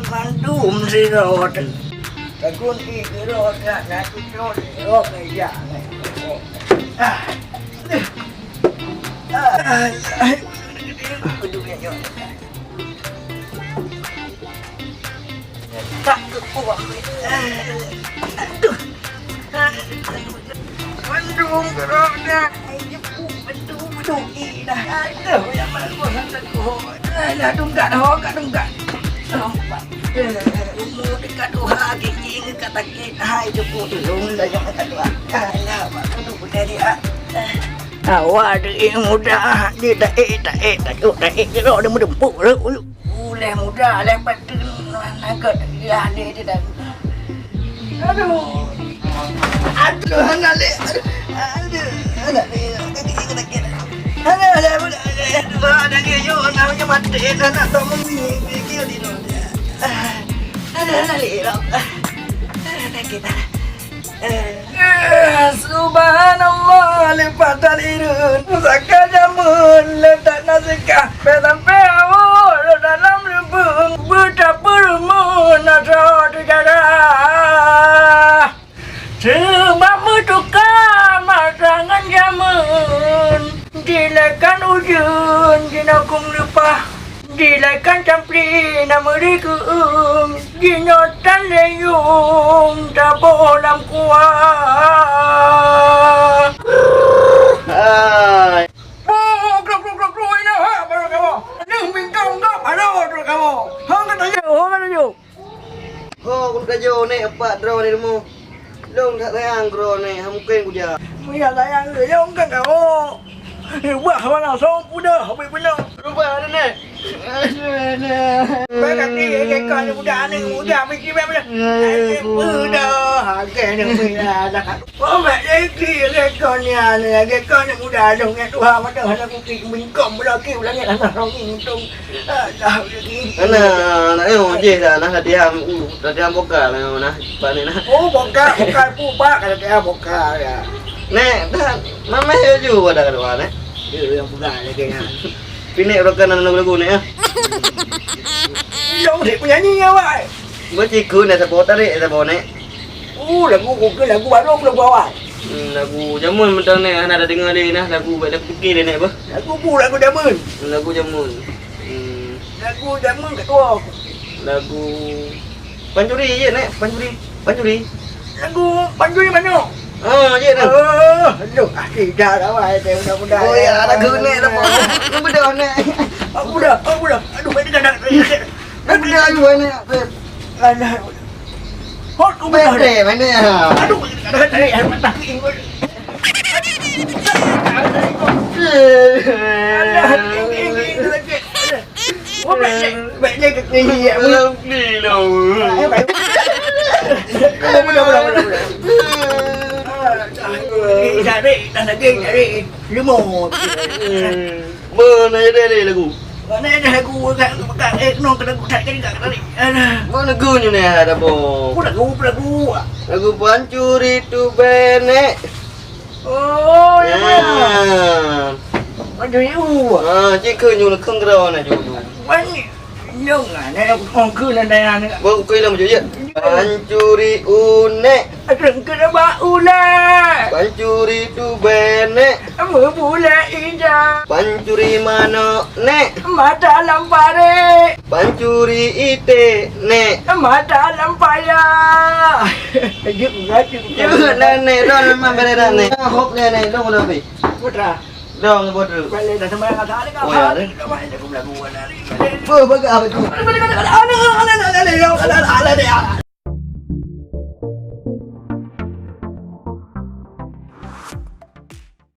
Mandum si rod. Takun iki rod nak rod rod ya. Tak kuat. Aduh. Mandum roda. Betul dah. Aduh, yang mana gua hendak gua. Dah dungkat dungkat. Nampak. Umur dekat doha gigi kata kita hai jeput dulu dah yang kata doa. Alah, tu boleh dia. Awak dia muda, dia tak dia mendempuk dah. Boleh muda lepas tu nak dia dah. Aduh. Aduh, ada dia yo namanya mati nak tahu gigi di tu. Ada lelak. Kita. Subhanallah lepas talirun zakar jamun letak nasikah sampai awal dalam lubung betapa rumun ada di darah sebab bertukar masangan jamun dilakan ujung dinakung lupa dilakan campri nama dikum dinotan leyung tak bolam kuat hai krok ini ha baru kamu neng bintang tak baru kamu hang kata yo kun kajo ni apa draw ni demo long tak sayang draw ni mungkin kuja ya sayang yo kan kamu buat mana sok muda habis benar rubah ada ni baik ni kan muda ni muda mikir apa muda harga ni muda dah oh mak lagi rekonnya ni rekon muda dong tu ha mata ada kuki bingkom belaki ulangi anak orang untung dah lagi nak je dah nak dia bokal nah pani nah oh bokal pupa kalau dia bokal ya nek dah mama ju ada kedua nek yang bukan kayaknya pinek rokan lagu ni ah yang dia penyanyi awak berciku nak support tarik support nek lagu baru lagu awak lagu jamun mentang ni ana ada dengar dia nah lagu fikir dia nek apa lagu jamun ketua lagu pancuri je nek pancuri lagu pancuri mana je dah. Aduh, tidak dah wahai muda-muda. Oh ya, ada gune dah apa. Lu budak ni. Budak. Aduh, ini kadang. Nak budak ayu ni. Alah. Hot ku budak. Mana ya? Aduh, kadang mata king. Oh, baiknya ke ni ya. Ni lo. Budak. Cari limau. Mana ada lagu? Mana ada lagu kat nong kena tak tadi. Mana lagunya ni ada bo? Lagu. Lagu pancuri tu benek. Oh ya. Pancuri u. Cik kunyu nak kengkau nak ju. Mana? Nyong nak kongku nak dah nak. Bawa kuih dah macam je. Pancuri unek. Kena baulah. Pancuri tu benek. Mula ija. Pancuri mana nek? Mata lampare. Pancuri ite nek. Mata lampaya. Juga nenek don memang beredar nek. Hop nenek don lebih. Putra. Dong bodoh. Balik dah sembarang kata ada kau. Oh ya. Main aku lagu ada. Apa tu? Ada.